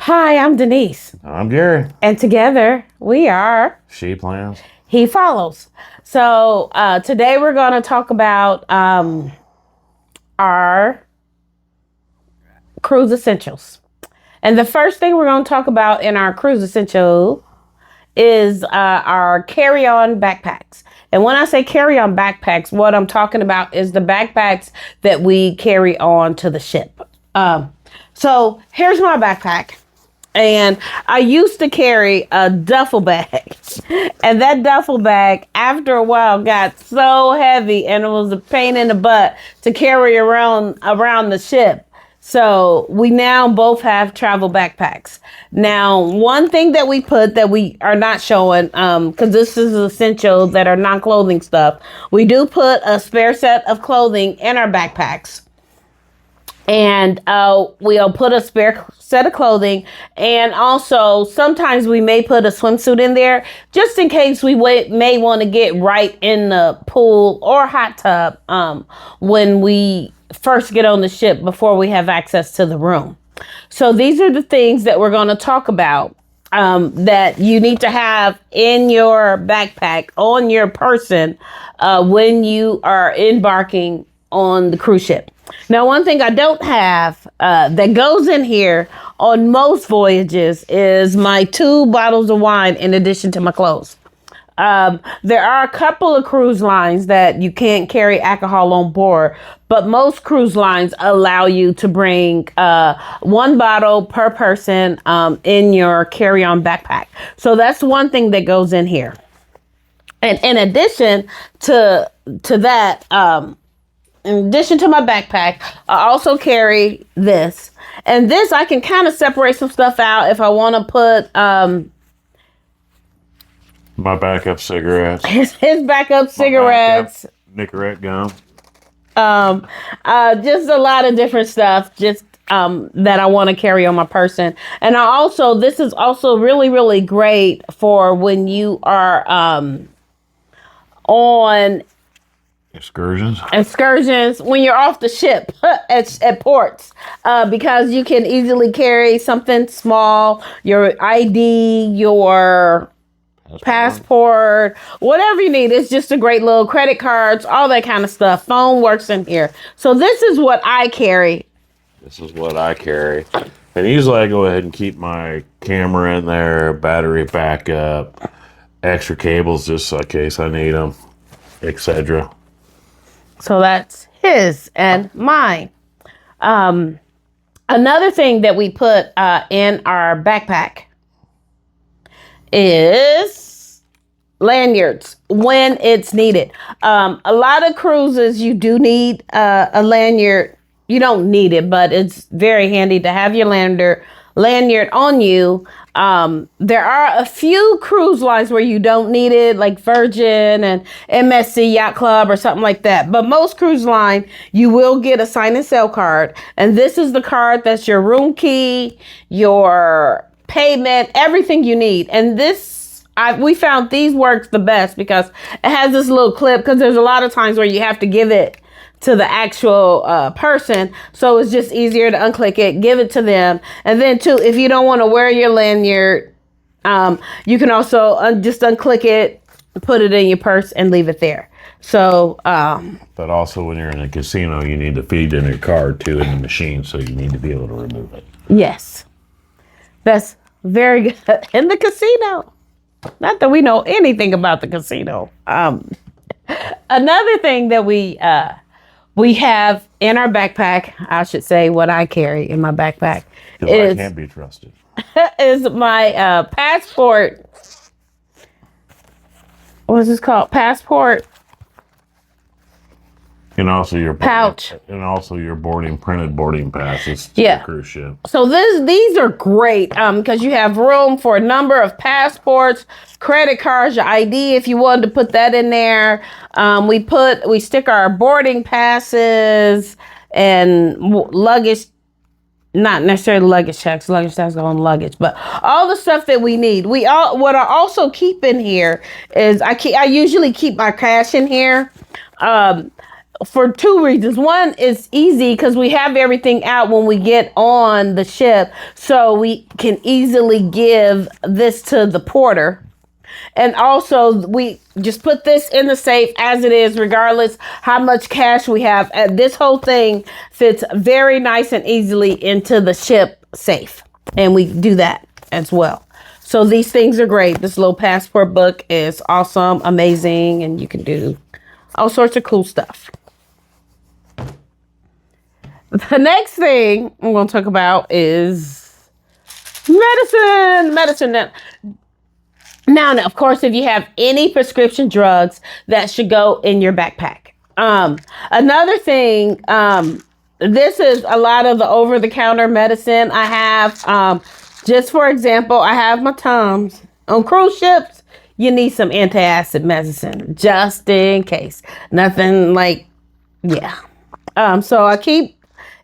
Hi, I'm Denise. I'm Gary. And together we are She Plans. He Follows. So today we're going to talk about our cruise essentials. And the first thing we're going to talk about in our cruise essential is our carry-on backpacks. And when I say carry-on backpacks, what I'm talking about is the backpacks that we carry on to the ship. So here's my backpack. And I used to carry a duffel bag. And that duffel bag, after a while, got so heavy and it was a pain in the butt to carry around the ship. So we now both have travel backpacks. Now, one thing that we put that we are not showing, because this is essential that are non-clothing stuff, we do put a spare set of clothing in our backpacks. And we'll put a spare set of clothing. And also, sometimes we may put a swimsuit in there just in case we may want to get right in the pool or hot tub when we first get on the ship before we have access to the room. So these are the things that we're going to talk about that you need to have in your backpack, on your person, when you are embarking on the cruise ship. Now, one thing I don't have that goes in here on most voyages is my 2 bottles of wine in addition to my clothes. There are a couple of cruise lines that you can't carry alcohol on board, but most cruise lines allow you to bring 1 bottle per person in your carry-on backpack. So that's one thing that goes in here. And in addition to that, in addition to my backpack, I also carry this. And this, I can kind of separate some stuff out if I want to put my backup cigarettes. His backup cigarettes. Nicorette gum. Just a lot of different stuff just that I want to carry on my person. And this is also really, really great for when you are on excursions when you're off the ship at ports, because you can easily carry something small, your ID, your passport, whatever you need. It's just a great little credit cards, all that kind of stuff. Phone works in here. So this is what I carry. And usually I go ahead and keep my camera in there, battery backup, extra cables just in case I need them, etc. So that's his and mine. Another thing that we put in our backpack is lanyards when it's needed. A lot of cruises, you do need a lanyard. You don't need it, but it's very handy to have your lanyard on you. There are a few cruise lines where you don't need it, like Virgin and MSC Yacht Club or something like that. But most cruise line, you will get a sign and sell card. And this is the card that's your room key, your payment, everything you need. And we found these works the best because it has this little clip, because there's a lot of times where you have to give it to the actual person. So it's just easier to unclick it, give it to them. And then too, if you don't want to wear your lanyard, you can also just unclick it, put it in your purse and leave it there. So, but also when you're in a casino, you need to feed in your card too in the machine. So you need to be able to remove it. Yes. That's very good. In the casino. Not that we know anything about the casino. Another thing that we have in our backpack, I should say what I carry in my backpack. Because I can't be trusted. Is my passport. What is this called? Passport. And also your pouch. And also your printed boarding passes to the cruise ship. So these are great because you have room for a number of passports, credit cards, your ID if you wanted to put that in there. We stick our boarding passes and luggage, not necessarily luggage checks. Luggage checks go on luggage, but all the stuff that we need. What I also keep in here is I usually keep my cash in here. for two reasons. One, it's easy because we have everything out when we get on the ship, so we can easily give this to the porter. And also, we just put this in the safe as it is, regardless how much cash we have. And this whole thing fits very nice and easily into the ship safe. And we do that as well. So these things are great. This little passport book is awesome, amazing, and you can do all sorts of cool stuff. The next thing I'm going to talk about is medicine. Now, of course, if you have any prescription drugs, that should go in your backpack. Another thing, this is a lot of the over-the-counter medicine I have. Just for example, I have my Tums. On cruise ships, you need some antacid medicine, just in case. Nothing like, yeah. So I keep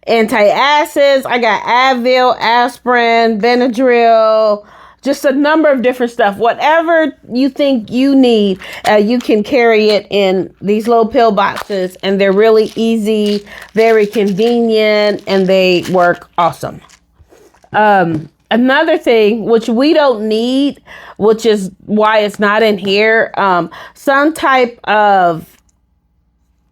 antacids. I got Advil, aspirin, Benadryl, just a number of different stuff. Whatever you think you need, you can carry it in these little pill boxes, and they're really easy, very convenient, and they work awesome. Another thing, which we don't need, which is why it's not in here, some type of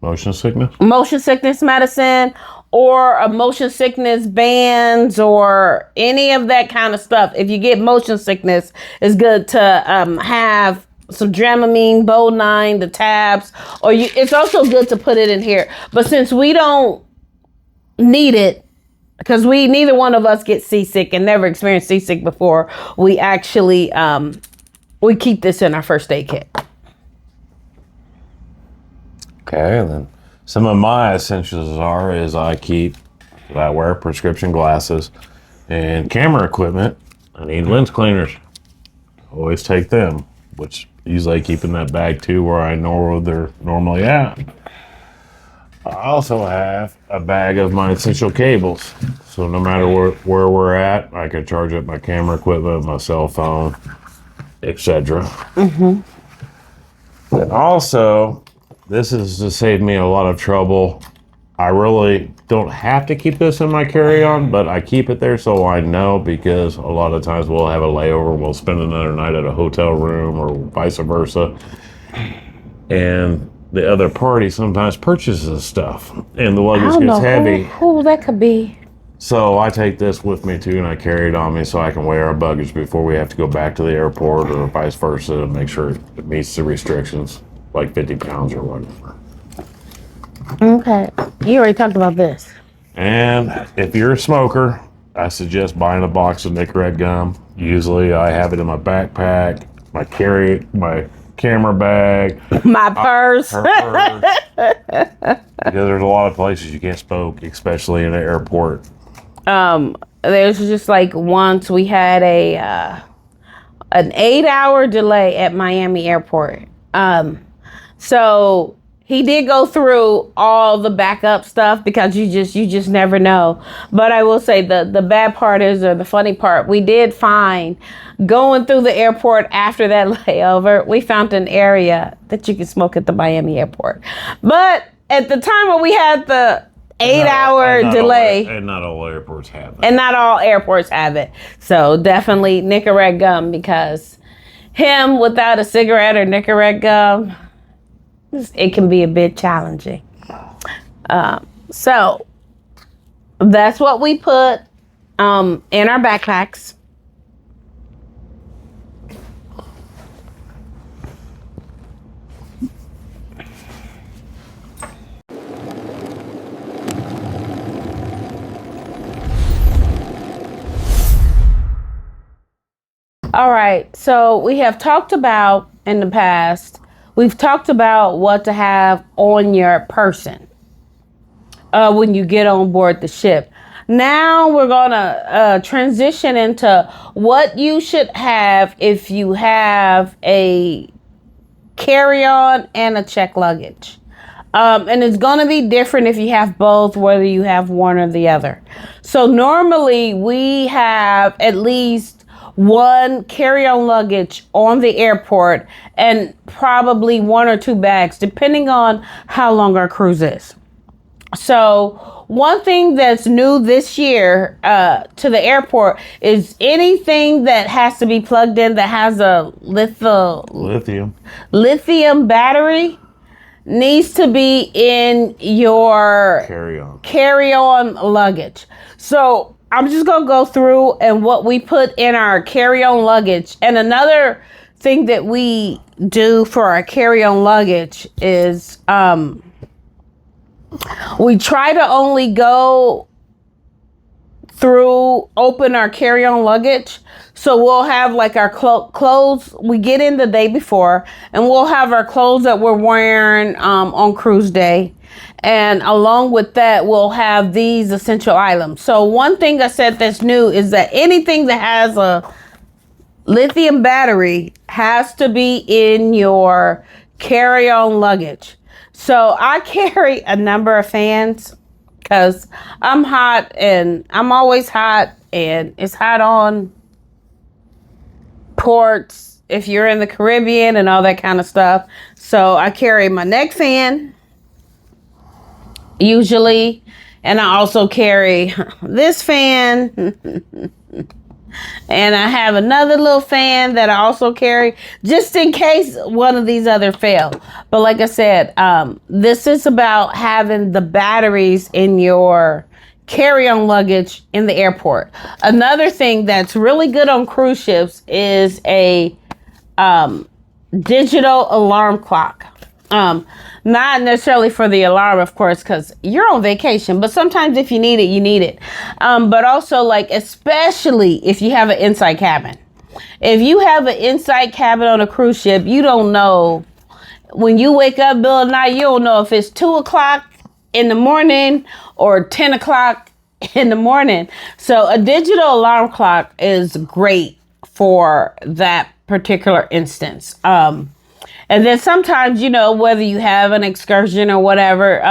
Motion sickness medicine, or a motion sickness bands, or any of that kind of stuff. If you get motion sickness, it's good to have some Dramamine, Bolnine, the tabs, or it's also good to put it in here. But since we don't need it, because neither one of us get seasick and never experienced seasick before, we actually we keep this in our first aid kit. Okay, then some of my essentials I wear prescription glasses and camera equipment. I need lens cleaners. Always take them, which usually I keep in that bag too, where I know where they're normally at. I also have a bag of my essential cables. So no matter where we're at, I can charge up my camera equipment, my cell phone, etc. And also, this is to save me a lot of trouble. I really don't have to keep this in my carry-on, but I keep it there so I know, because a lot of times we'll have a layover, we'll spend another night at a hotel room or vice versa. And the other party sometimes purchases stuff, and the luggage gets heavy. Who that could be. So I take this with me too, and I carry it on me so I can weigh our luggage before we have to go back to the airport, or vice versa, to make sure it meets the restrictions, like 50 pounds or whatever. Okay, you already talked about this. And if you're a smoker, I suggest buying a box of Nicorette gum. Usually I have it in my backpack, my camera bag, my purse. Her purse. Because there's a lot of places you can't smoke, especially in an airport. There's just like once we had an 8-hour delay at Miami airport. So he did go through all the backup stuff, because you just never know. But I will say the bad part is, or the funny part, we did find, going through the airport after that layover, we found an area that you could smoke at the Miami airport. But at the time when we had the 8-hour delay, and not all airports have it. And not all airports have it. So definitely Nicorette gum, because him without a cigarette or Nicorette gum, it can be a bit challenging. So that's what we put in our backpacks. All right, so we have talked about in the past, we've talked about what to have on your person when you get on board the ship. Now we're gonna transition into what you should have if you have a carry-on and a check luggage. And it's gonna be different if you have both, whether you have one or the other. So normally we have at least one carry-on luggage on the airport and probably 1 or 2 bags, depending on how long our cruise is. So one thing that's new this year to the airport is anything that has to be plugged in that has a lithium battery needs to be in your carry-on luggage. So I'm just going to go through and what we put in our carry-on luggage. And another thing that we do for our carry-on luggage is we try to only go open our carry-on luggage. So we'll have like our clothes we get in the day before, and we'll have our clothes that we're wearing on cruise day. And along with that, we'll have these essential items. So one thing I said that's new is that anything that has a lithium battery has to be in your carry-on luggage. So I carry a number of fans because I'm hot and I'm always hot, and it's hot on ports if you're in the Caribbean and all that kind of stuff. So I carry my neck fan usually, and I also carry this fan. And I have another little fan that I also carry just in case one of these other fail. But like I said, this is about having the batteries in your carry-on luggage in the airport. Another thing that's really good on cruise ships is a digital alarm clock. Not necessarily for the alarm, of course, because you're on vacation, but sometimes if you need it, you need it. But also, like, especially if you have an inside cabin. If you have an inside cabin on a cruise ship, you don't know. When you wake up middle of the night, you don't know if it's 2 o'clock in the morning or 10 o'clock in the morning. So a digital alarm clock is great for that particular instance. And then sometimes, whether you have an excursion or whatever,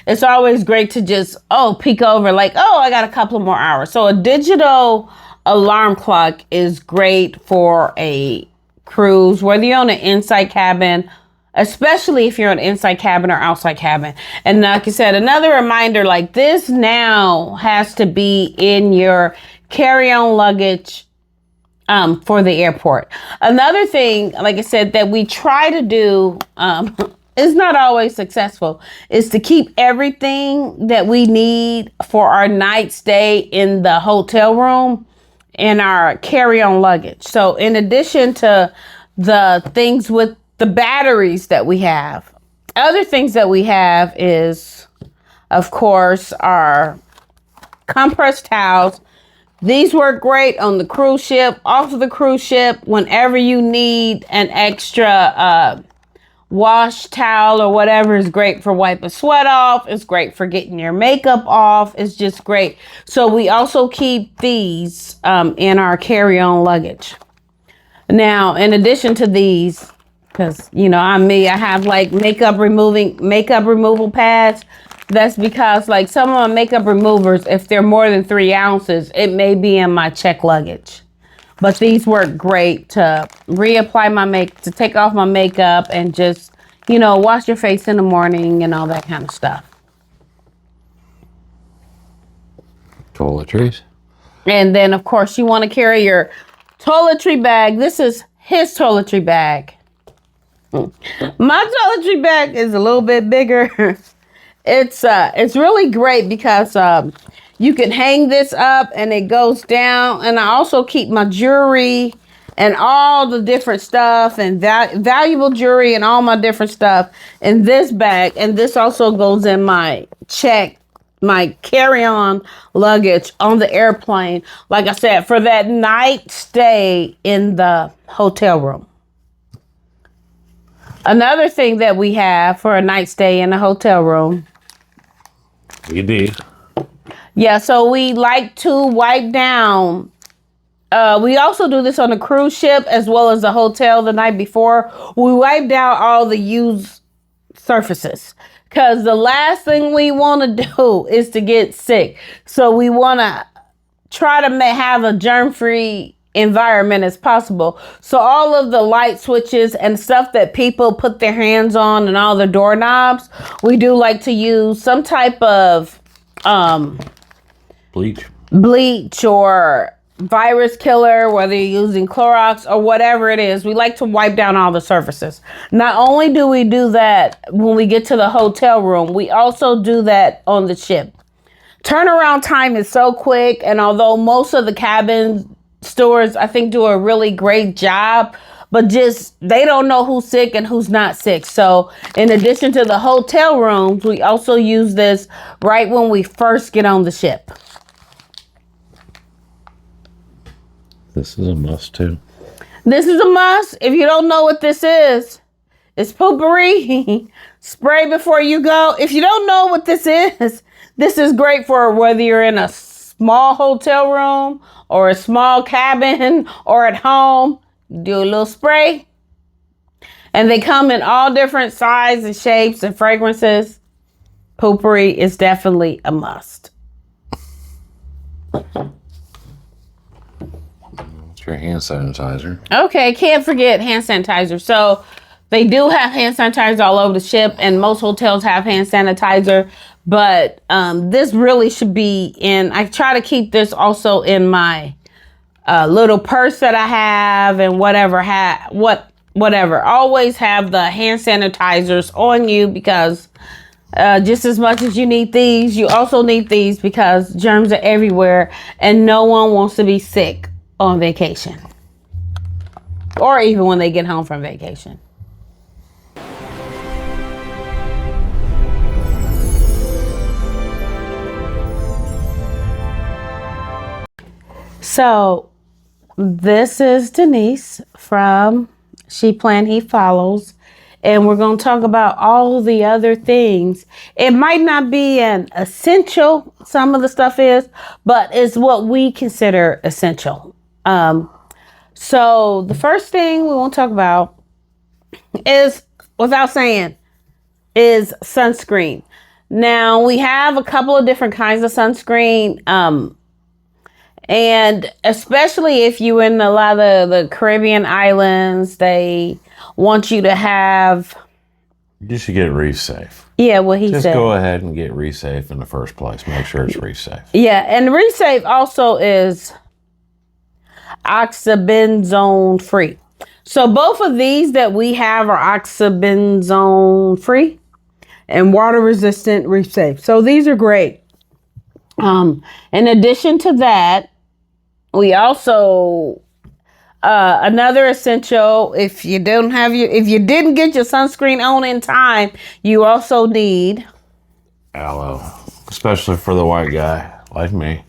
it's always great to just, peek over like, I got a couple of more hours. So a digital alarm clock is great for a cruise, whether you're on an inside cabin, especially if you're an inside cabin or outside cabin. And like I said, another reminder like this now has to be in your carry-on luggage for the airport. Another thing, like I said, that we try to do is not always successful, is to keep everything that we need for our night stay in the hotel room in our carry-on luggage. So in addition to the things with the batteries that we have, other things that we have is, of course, our compressed towels. These work great on the cruise ship, off of the cruise ship, whenever you need an extra wash towel or whatever is great for wiping sweat off. It's great for getting your makeup off. It's just great. So we also keep these in our carry-on luggage. Now, in addition to these, because, I'm me, I have like makeup removal pads. That's because like some of my makeup removers, if they're more than 3 ounces, it may be in my check luggage. But these work great to reapply to take off my makeup and just, wash your face in the morning and all that kind of stuff. Toiletries. And then, of course, you want to carry your toiletry bag. This is his toiletry bag. My toiletry bag is a little bit bigger. It's really great because you can hang this up and it goes down. And I also keep my jewelry and all the different stuff and valuable jewelry and all my different stuff in this bag. And this also goes in my carry-on luggage on the airplane. Like I said, for that night stay in the hotel room. Another thing that we have for a night stay in a hotel room. You did. Yeah, so we like to wipe down. We also do this on a cruise ship as well as the hotel the night before. We wipe down all the used surfaces because the last thing we want to do is to get sick. So we want to try to have a germ-free environment as possible. So all of the light switches and stuff that people put their hands on and all the doorknobs, we do like to use some type of bleach or virus killer, whether you're using Clorox or whatever it is. We like to wipe down all the surfaces. Not only do we do that when we get to the hotel room, we also do that on the ship. Turnaround time is so quick, and although most of the cabin stores, I think, do a really great job, but just they don't know who's sick and who's not sick. So in addition to the hotel rooms, we also use this right when we first get on the ship. This is a must too. This is a must. If you don't know what this is, it's poopery. Spray before you go. If you don't know what this is great for whether you're in a small hotel room or a small cabin or at home. Do a little spray. And they come in all different sizes and shapes and fragrances. Poopery is definitely a must. It's your hand sanitizer. Okay, can't forget hand sanitizer. So they do have hand sanitizer all over the ship, and most hotels have hand sanitizer. But this really should be in. I try to keep this also in my little purse that I have, and whatever. Always have the hand sanitizers on you, because just as much as you need these, you also need these, because germs are everywhere, and no one wants to be sick on vacation, or even when they get home from vacation. So this is Denise from She Plan, He Follows, and we're going to talk about all the other things. It might not be an essential, some of the stuff is, but it's what we consider essential. So the first thing we want to talk about is, without saying, is sunscreen. Now, we have a couple of different kinds of sunscreen, and especially if you're in a lot of the Caribbean islands, they want you to have... You should get reef safe. Yeah, what he said. Just go ahead and get reef safe in the first place. Make sure it's reef safe. Yeah, and reef safe also is oxybenzone free. So both of these that we have are oxybenzone free and water resistant, reef safe. So these are great. In addition to that, we also another essential, if you didn't get your sunscreen on in time, you also need aloe, especially for the white guy like me,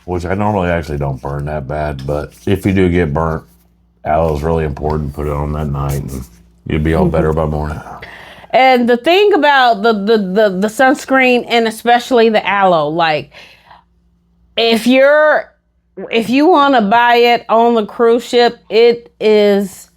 which I normally actually don't burn that bad, but if you do get burnt, aloe is really important. Put it on that night and you'll be all better by morning. And the thing about the sunscreen, and especially the aloe, like if you want to buy it on the cruise ship, it is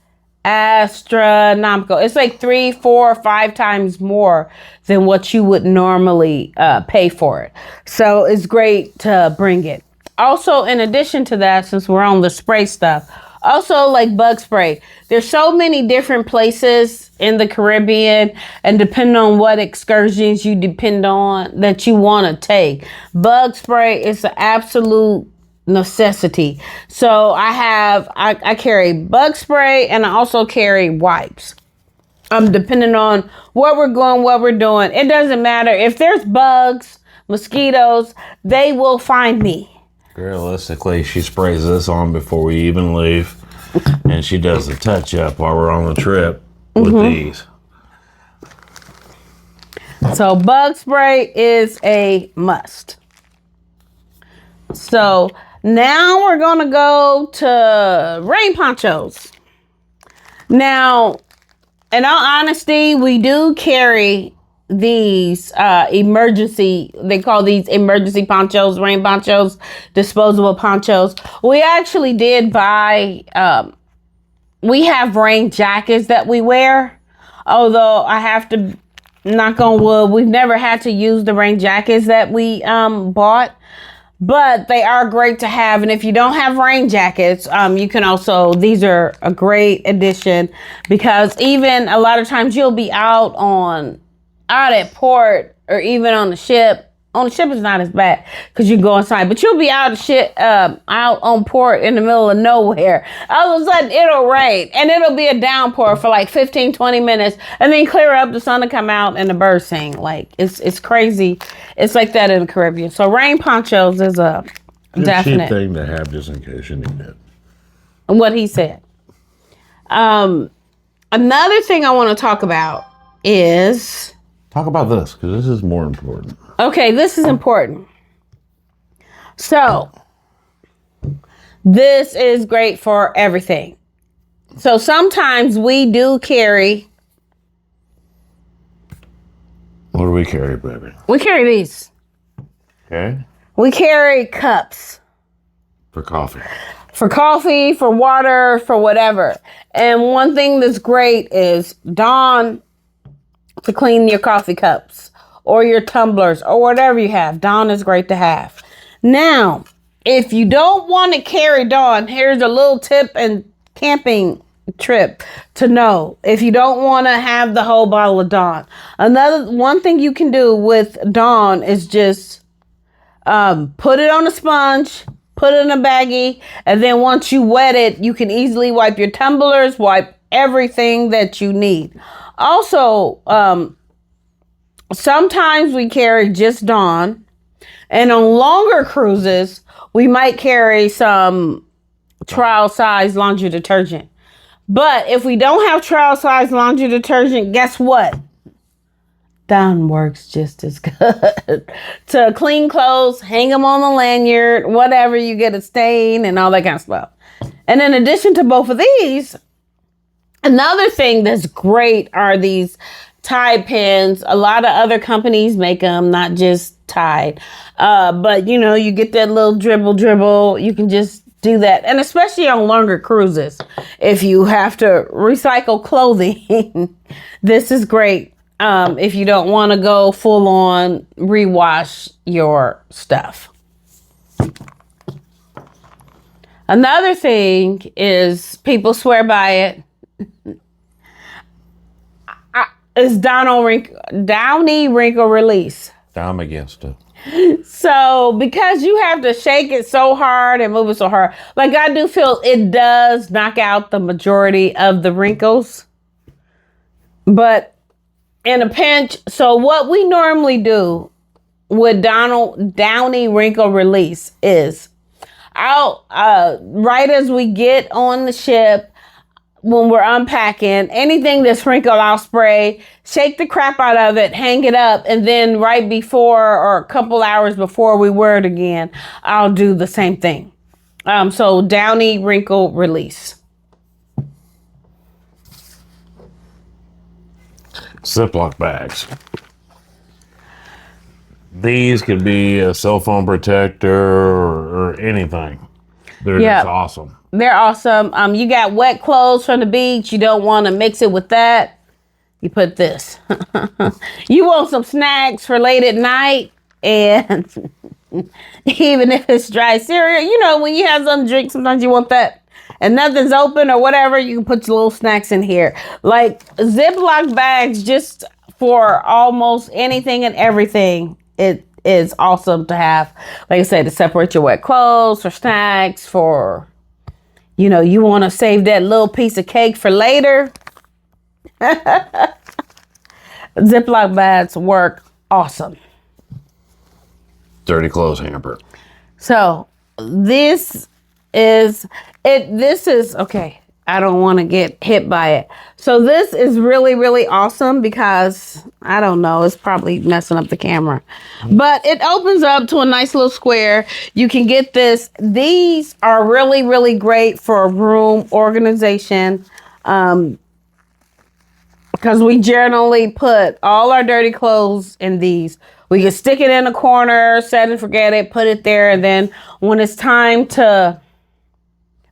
astronomical. It's like 3, 4, 5 times more than what you would normally pay for it. So it's great to bring it. Also, in addition to that, since we're on the spray stuff, also like bug spray. There's so many different places in the Caribbean, and depending on what excursions you depend on that you want to take, bug spray is an absolute necessity. So I carry bug spray, and I also carry wipes. Depending on where we're going, what we're doing. It doesn't matter. If there's bugs, mosquitoes, they will find me. Realistically, she sprays this on before we even leave, and she does the touch up while we're on the trip with these. So bug spray is a must. So now we're going to go to rain ponchos. Now, in all honesty, we do carry these they call these emergency ponchos, rain ponchos, disposable ponchos. We actually did buy, we have rain jackets that we wear, although I have to knock on wood, we've never had to use the rain jackets that we bought. but they are great to have. And if you don't have rain jackets, you can also, these are a great addition, because even a lot of times you'll be out at port, or even on the ship. On the ship is not as bad because you can go inside, but you'll be out on port in the middle of nowhere. All of a sudden it'll rain and it'll be a downpour for like 15, 20 minutes, and then clear up, the sun to come out, and the birds sing. Like it's crazy. It's like that in the Caribbean. So rain ponchos is a definite cheap thing to have just in case you need it. What he said. Another thing I want to talk about is... Talk about this, because this is more important. Okay, this is important. So, this is great for everything. So, sometimes we do carry... What do we carry, baby? We carry these. Okay. We carry cups. For coffee. For coffee, for water, for whatever. And one thing that's great is Dawn to clean your coffee cups or your tumblers or whatever you have. Dawn is great to have. Now, if you don't want to carry Dawn, here's a little tip and camping trip to know. If you don't want to have the whole bottle of Dawn, one thing you can do with Dawn is just put it on a sponge, put it in a baggie, and then once you wet it, you can easily wipe your tumblers, wipe everything that you need. Also, sometimes we carry just Dawn, and on longer cruises, we might carry some trial size laundry detergent. But if we don't have trial size laundry detergent, guess what? Dawn works just as good to clean clothes, hang them on the lanyard, whatever, you get a stain and all that kind of stuff. And in addition to both of these, another thing that's great are these Tide pens. A lot of other companies make them, not just Tide. But you get that little dribble. You can just do that. And especially on longer cruises, if you have to recycle clothing, this is great. If you don't want to go full on rewash your stuff. Another thing is, people swear by it, is Downy wrinkle release. I'm against it. So, because you have to shake it so hard and move it so hard, like I do feel it does knock out the majority of the wrinkles. But in a pinch, so what we normally do with Downy wrinkle release is, right as we get on the ship, when we're unpacking, anything that's wrinkled, I'll spray, shake the crap out of it, hang it up, and then right before, or a couple hours before we wear it again, I'll do the same thing. So Downy wrinkle release. Ziploc bags. These could be a cell phone protector or anything. They're just awesome. They're awesome. You got wet clothes from the beach. You don't want to mix it with that. You put this. You want some snacks for late at night. And even if it's dry cereal, when you have something to drink, sometimes you want that. And nothing's open or whatever, you can put your little snacks in here. Like Ziploc bags, just for almost anything and everything. It is awesome to have. Like I said, to separate your wet clothes, for snacks, for... you want to save that little piece of cake for later. Ziploc bags work awesome. Dirty clothes hamper. So this is okay. I don't want to get hit by it. So this is really, really awesome because, I don't know, it's probably messing up the camera. But it opens up to a nice little square. You can get this. These are really, really great for room organization. Because we generally put all our dirty clothes in these. We can stick it in a corner, set and forget it, put it there. And then when it's time to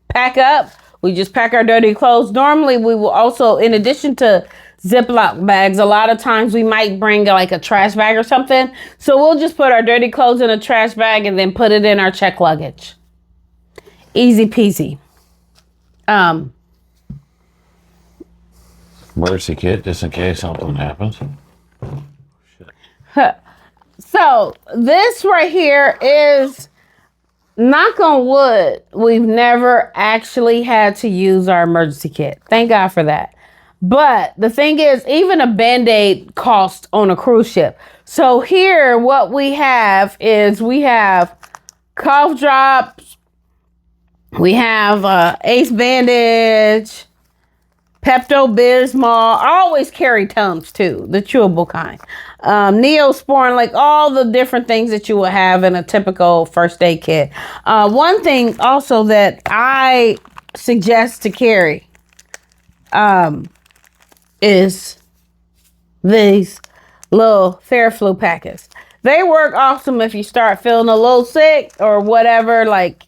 pack up, we just pack our dirty clothes. Normally, we will also, in addition to Ziploc bags. A lot of times we might bring like a trash bag or something. So we'll just put our dirty clothes in a trash bag and then put it in our check luggage. Easy peasy. Emergency kit, just in case something happens. So this right here is, knock on wood, we've never actually had to use our emergency kit. Thank God for that. But the thing is, even a Band-Aid costs on a cruise ship. So here, what we have is we have cough drops, we have Ace bandage, Pepto-Bismol. I always carry Tums too, the chewable kind. Neosporin, like all the different things that you would have in a typical first aid kit. One thing also that I suggest to carry is these little Theraflu packets. They work awesome if you start feeling a little sick or whatever, like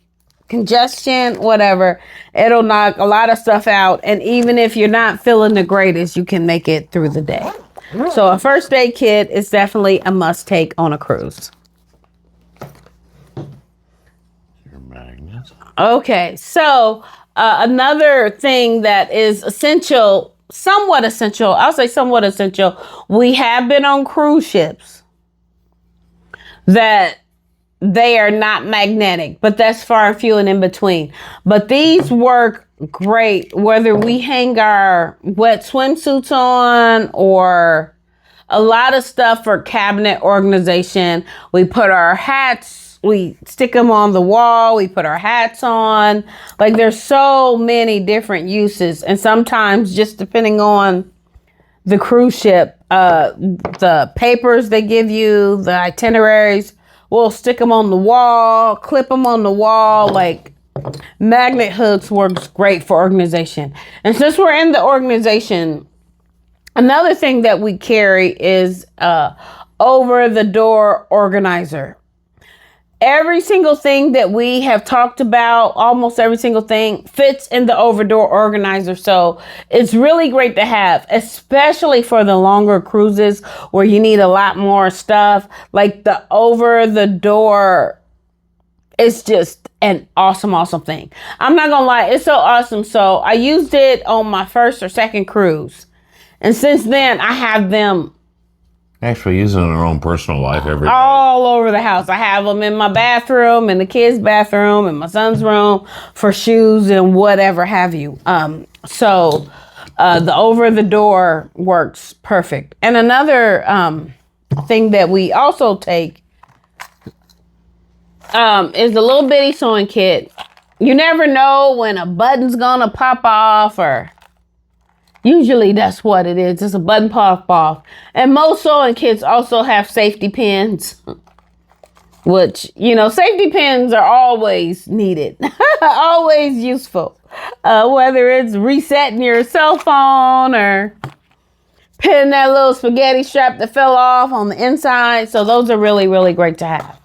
congestion, whatever. It'll knock a lot of stuff out. And even if you're not feeling the greatest, you can make it through the day. So a first aid kit is definitely a must take on a cruise. Your magnets. Okay, so another thing that is essential, somewhat essential, I'll say somewhat essential. We have been on cruise ships that they are not magnetic, but that's far and few and in between. But these work great whether we hang our wet swimsuits on or a lot of stuff for cabinet organization. We put our hats, we stick them on the wall, we put our hats on. Like there's so many different uses. And sometimes just depending on the cruise ship, the papers they give you, the itineraries, we'll stick them on the wall, clip them on the wall. Like magnet hooks works great for organization. And since we're in the organization, another thing that we carry is over the door organizer. Every single thing that we have talked about, almost every single thing fits in the over door organizer. So it's really great to have, especially for the longer cruises where you need a lot more stuff. Like the over the door is just an awesome thing. I'm not gonna lie, it's so awesome. So I used it on my first or second cruise. And since then I have them Actually using in their own personal life every day. all over the house. I have them in my bathroom, in the kids' bathroom, in my son's room for shoes and whatever have you. So the over the door works perfect. And another thing that we also take is a little bitty sewing kit. You never know when a button's gonna pop off, or usually that's what it is. It's a button pop off. And most sewing kits also have safety pins, which, you know, safety pins are always needed, always useful. Whether it's resetting your cell phone or pinning that little spaghetti strap that fell off on the inside. So those are really great to have.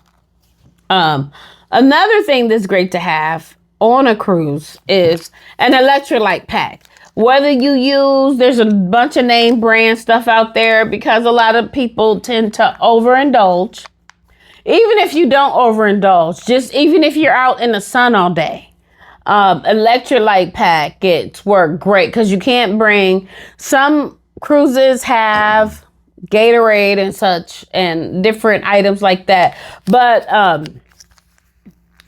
Another thing that's great to have on a cruise is an electrolyte pack. Whether you use, there's a bunch of name brand stuff out there because a lot of people tend to overindulge. Even if you don't overindulge, just even if you're out in the sun all day, electrolyte packets work great because you can't bring, some cruises have Gatorade and such and different items like that. But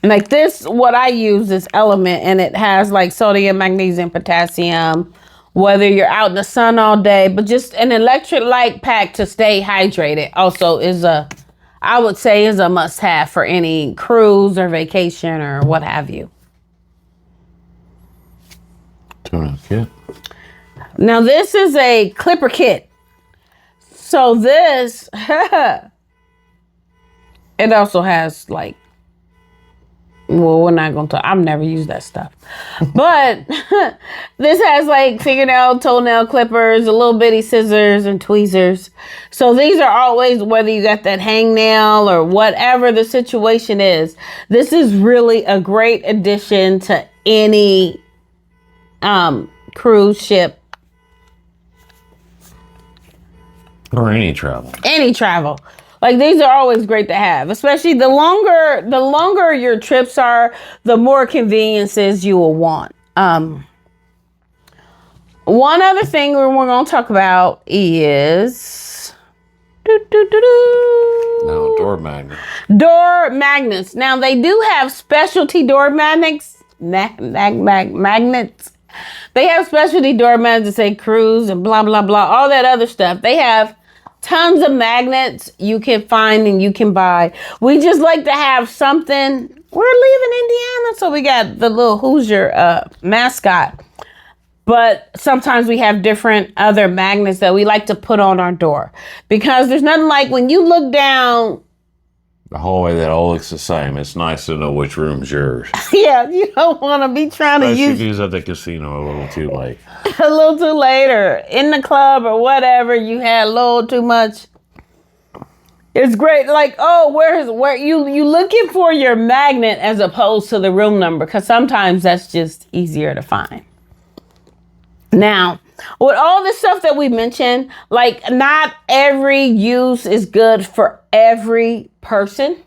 like this, what I use is Element, and it has like sodium, magnesium, potassium, whether you're out in the sun all day. But just an electrolyte pack to stay hydrated also is I would say is a must have for any cruise or vacation or what have you. Tuna kit. Now this is a clipper kit. So this, it also has like, well, we're not going to talk. I've never used that stuff. But this has like fingernail, toenail clippers, a little bitty scissors and tweezers. So these are always, whether you got that hangnail or whatever the situation is, this is really a great addition to any cruise ship Or any travel. Any travel. Like these are always great to have, especially the longer your trips are, the more conveniences you will want. One other thing we're going to talk about is No, door magnet. door magnets. Now they do have specialty door magnets. Magnets. They have specialty door magnets that say cruise and blah blah blah, all that other stuff. They have tons of magnets you can find and you can buy. We just like to have something. We're leaving Indiana, so we got the little Hoosier mascot. But sometimes we have different other magnets that we like to put on our door, because there's nothing like when you look down. The hallway that all looks the same. It's nice to know which room's yours. Yeah, you don't want to be trying to use Use at the casino a little too late. a little too late, or in the club or whatever. You had a little too much. It's great. Like, oh, where you looking for your magnet as opposed to the room number, because sometimes that's just easier to find. Now, with all the stuff that we mentioned, like not every use is good for every person.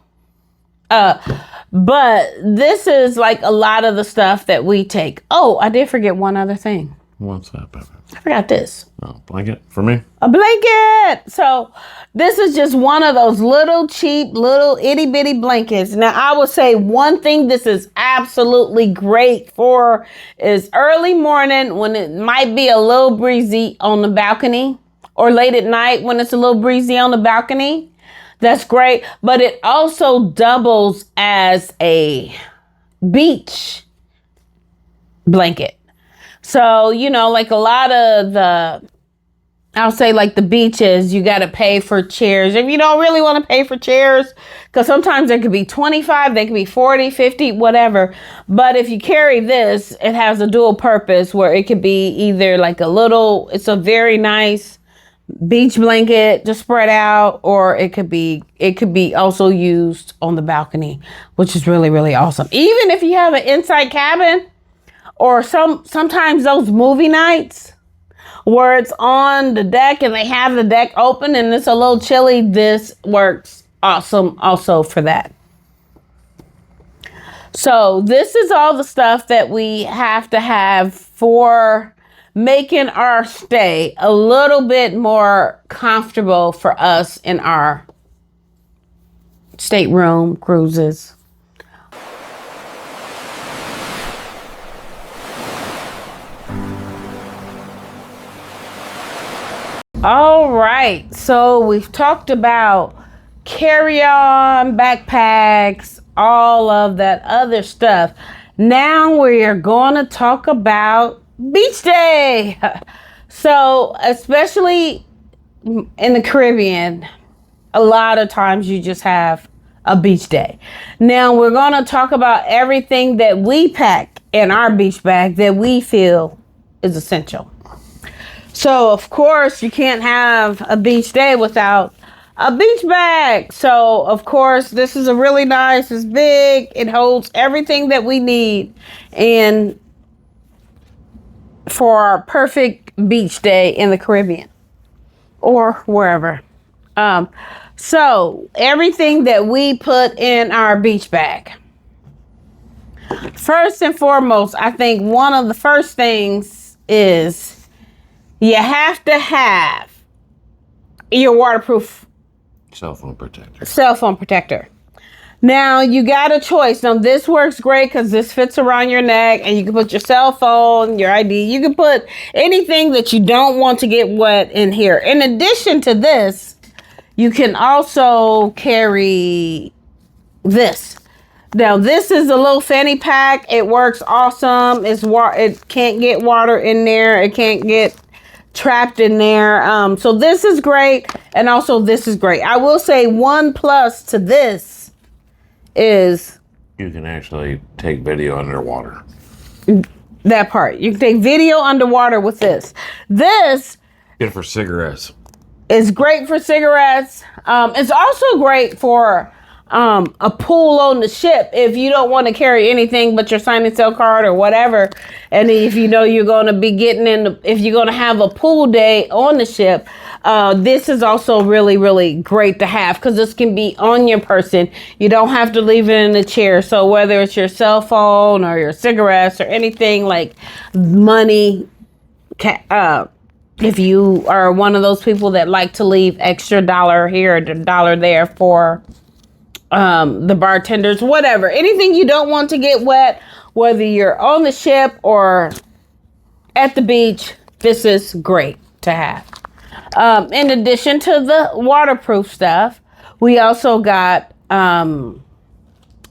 But this is like a lot of the stuff that we take. Oh, I did forget one other thing. What's that, baby? I forgot this. Oh, blanket for me? A blanket. So this is just one of those little cheap, little itty bitty blankets. Now I would say one thing this is absolutely great for is early morning when it might be a little breezy on the balcony, or late at night when it's a little breezy on the balcony. That's great. But it also doubles as a beach blanket. So, you know, like a lot of I'll say like the beaches, you got to pay for chairs. If you don't really want to pay for chairs, because sometimes there could be 25, they could be 40, 50, whatever. But if you carry this, it has a dual purpose where it could be either like it's a very nice beach blanket to spread out, or it could be also used on the balcony, which is really, really awesome. Even if you have an inside cabin, or sometimes those movie nights where it's on the deck and they have the deck open and it's a little chilly, this works awesome also for that. So this is all the stuff that we have to have for making our stay a little bit more comfortable for us in our stateroom cruises. All right, so we've talked about carry-on backpacks, all of that other stuff. Now we are going to talk about beach day. So especially in the Caribbean, a lot of times you just have a beach day. Now we're going to talk about everything that we pack in our beach bag that we feel is essential. So of course you can't have a beach day without a beach bag. So of course this is a really nice, it's big, it holds everything that we need and for our perfect beach day in the Caribbean or wherever. So everything that we put in our beach bag. First and foremost, I think one of the first things is you have to have your waterproof cell phone protector. Now you got a choice. Now this works great because this fits around your neck and you can put your cell phone, your ID. You can put anything that you don't want to get wet in here. In addition to this, you can also carry this. Now this is a little fanny pack. It works awesome. It can't get water in there. It can't get trapped in there. So this is great. And also this is great. I will say one plus to this is you can actually take video underwater. That part. You can take video underwater with this. This good for cigarettes. It's great for cigarettes. It's also great for a pool on the ship if you don't want to carry anything but your sign and sell card or whatever. And if you know you're going to be if you're going to have a pool day on the ship, this is also really, really great to have because this can be on your person. You don't have to leave it in the chair. So whether it's your cell phone or your cigarettes or anything like money, if you are one of those people that like to leave extra dollar here or dollar there for the bartenders, whatever, anything you don't want to get wet, whether you're on the ship or at the beach, this is great to have. In addition to the waterproof stuff, we also got, and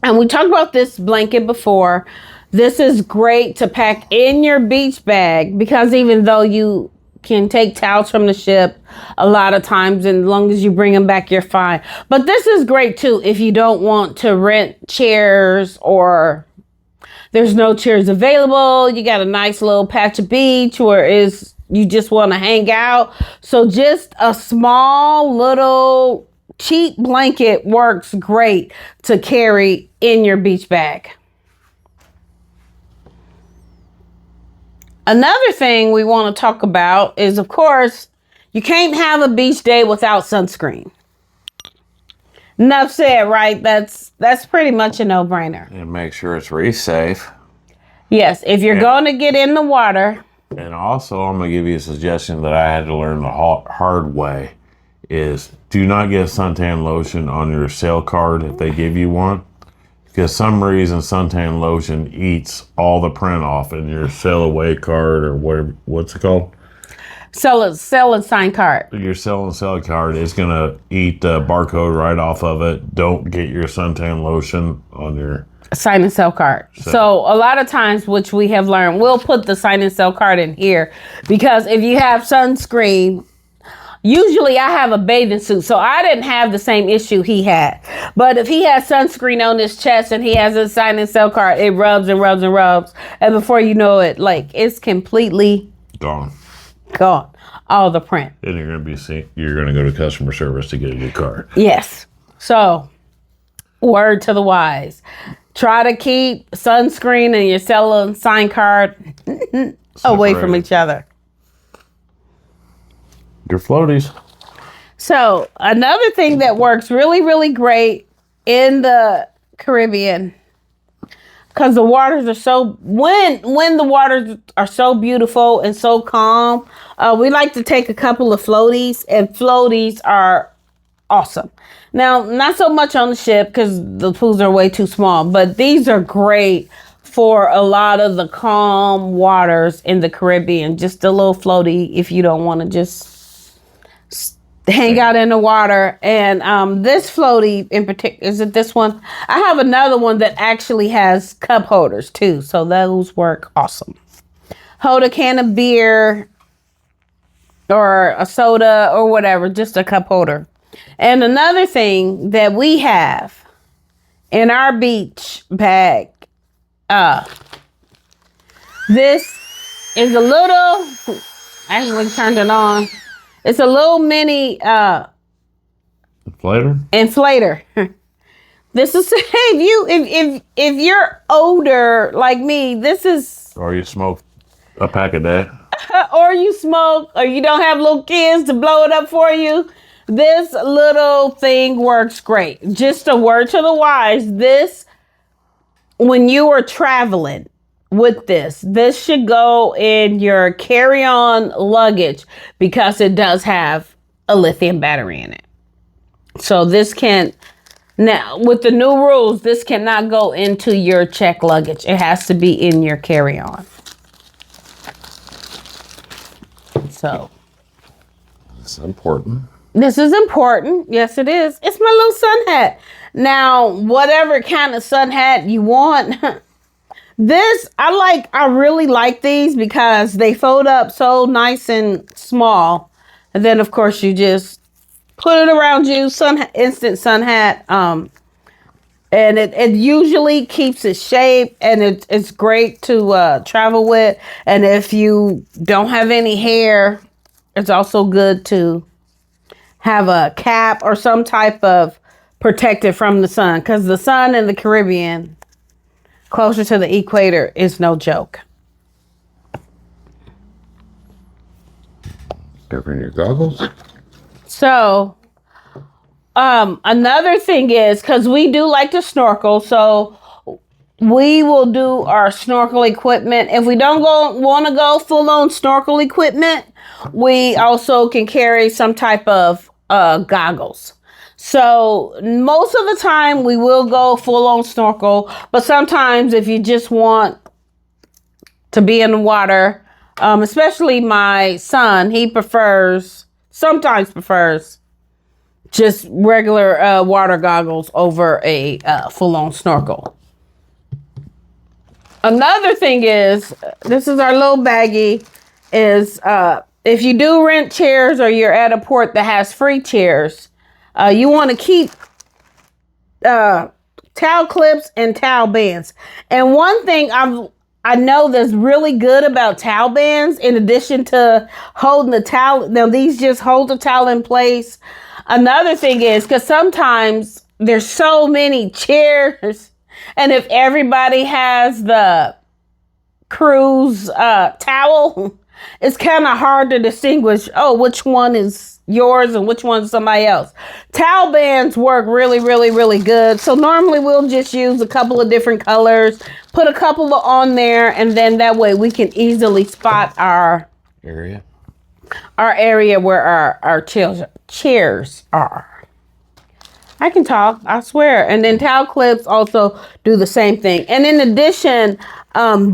we talked about this blanket before. This is great to pack in your beach bag because even though you can take towels from the ship a lot of times, and as long as you bring them back, you're fine. But this is great too if you don't want to rent chairs or there's no chairs available. You got a nice little patch of beach where you just want to hang out. So just a small little cheap blanket works great to carry in your beach bag. Another thing we want to talk about is, of course, you can't have a beach day without sunscreen. Enough said, right? That's pretty much a no-brainer. And make sure it's reef safe. Yes, if you're going to get in the water. And also, I'm going to give you a suggestion that I had to learn the hard way is do not get suntan lotion on your sail card if they give you one. Because some reason suntan lotion eats all the print off in your sail away card or what's it called? Sell and sign card. Your sell and sell card is going to eat the barcode right off of it. Don't get your suntan lotion on your sign and sell card. So a lot of times, which we have learned, we'll put the sign and sell card in here because if you have sunscreen, usually I have a bathing suit, so I didn't have the same issue he had. But if he has sunscreen on his chest and he has a sign and sell card, it rubs and rubs and rubs. And before you know it, like it's completely gone. All the print. And you're going to go to customer service to get a new card. Yes. So, word to the wise. Try to keep sunscreen and your sell and sign card away from each other. Your floaties. So another thing that works really, really great in the Caribbean, because the waters are so, when the waters are so beautiful and so calm, we like to take a couple of floaties, and floaties are awesome. Now, not so much on the ship because the pools are way too small, but these are great for a lot of the calm waters in the Caribbean. Just a little floaty if you don't want to just hang out in the water. And this floaty in particular, is it this one? I have another one that actually has cup holders too, so those work awesome. Hold a can of beer or a soda or whatever, just a cup holder. And another thing that we have in our beach bag, this is a little, I actually turned it on. It's a little mini inflator. This is if you're older like me, this is, or you smoke a pack a day, or you smoke, or you don't have little kids to blow it up for you. This little thing works great. Just a word to the wise. This, when you are traveling with this should go in your carry-on luggage because it does have a lithium battery in it. So this now with the new rules, this cannot go into your check luggage. It has to be in your carry-on. So it's important. This is important. Yes, it is. It's my little sun hat. Now, whatever kind of sun hat you want, this, I really like these because they fold up so nice and small. And then, of course, you just put it around you, instant sun hat. And it usually keeps its shape, and it's great to travel with. And if you don't have any hair, it's also good to have a cap or some type of protected from the sun, because the sun in the Caribbean, closer to the equator, is no joke. Covering your goggles. So, another thing is, because we do like to snorkel, so we will do our snorkel equipment. If we don't want to go full on snorkel equipment, we also can carry some type of goggles. So most of the time we will go full on snorkel, but sometimes if you just want to be in the water, especially my son, he sometimes prefers just regular water goggles over a full on snorkel. Another thing is, this is our little baggie, is if you do rent chairs or you're at a port that has free chairs, you want to keep towel clips and towel bands. And one thing I know that's really good about towel bands, in addition to holding the towel, now these just hold the towel in place. Another thing is, because sometimes there's so many chairs, and if everybody has the cruise towel, it's kind of hard to distinguish, which one is yours and which one's somebody else. Towel bands work really, really, really good. So normally we'll just use a couple of different colors, put a couple on there, and then that way we can easily spot our area where our chairs are. I can talk, I swear. And then towel clips also do the same thing. And in addition,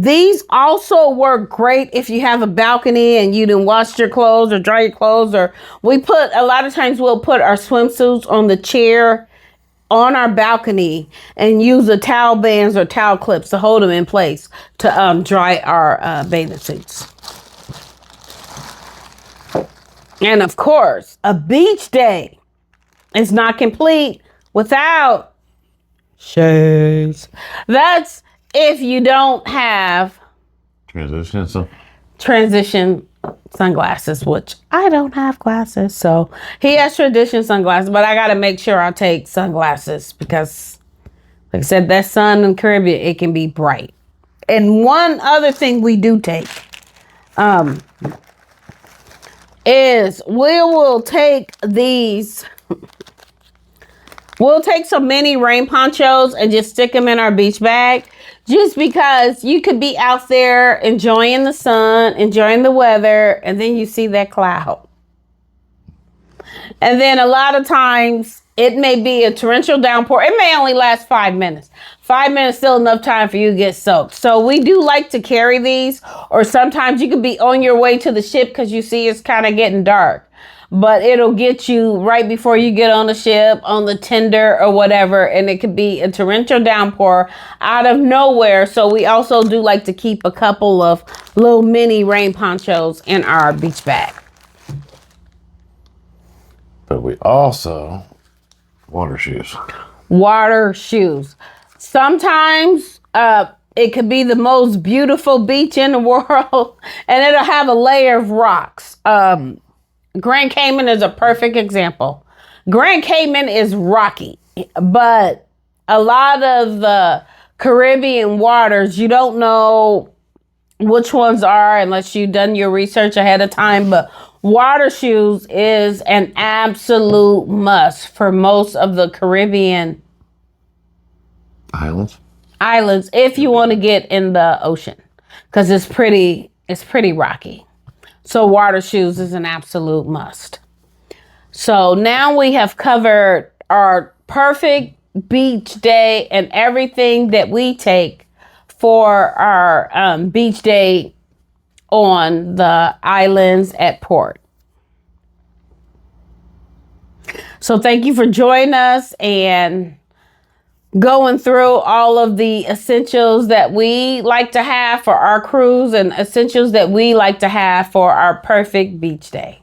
these also work great if you have a balcony and you didn't wash your clothes or dry your clothes, or a lot of times we'll put our swimsuits on the chair on our balcony and use the towel bands or towel clips to hold them in place to dry our bathing suits. And of course, a beach day is not complete without shades. That's if you don't have transition sunglasses, which I don't have glasses. So he has transition sunglasses, but I got to make sure I take sunglasses because, like I said, that sun in the Caribbean, it can be bright. And one other thing we do take is we will take these. We'll take some mini rain ponchos and just stick them in our beach bag, just because you could be out there enjoying the sun, enjoying the weather, and then you see that cloud. And then a lot of times it may be a torrential downpour. It may only last 5 minutes. 5 minutes still enough time for you to get soaked. So we do like to carry these, or sometimes you could be on your way to the ship because you see it's kind of getting dark. But it'll get you right before you get on the ship, on the tender or whatever. And it could be a torrential downpour out of nowhere. So we also do like to keep a couple of little mini rain ponchos in our beach bag. But we also, water shoes. Water shoes. Sometimes it could be the most beautiful beach in the world, and it'll have a layer of rocks. Grand Cayman is a perfect example. Grand Cayman is rocky, but a lot of the Caribbean waters, you don't know which ones are unless you've done your research ahead of time. But water shoes is an absolute must for most of the Caribbean islands if you want to get in the ocean, because it's pretty rocky. So water shoes is an absolute must. So now we have covered our perfect beach day and everything that we take for our beach day on the islands at port. So thank you for joining us and going through all of the essentials that we like to have for our cruise and essentials that we like to have for our perfect beach day.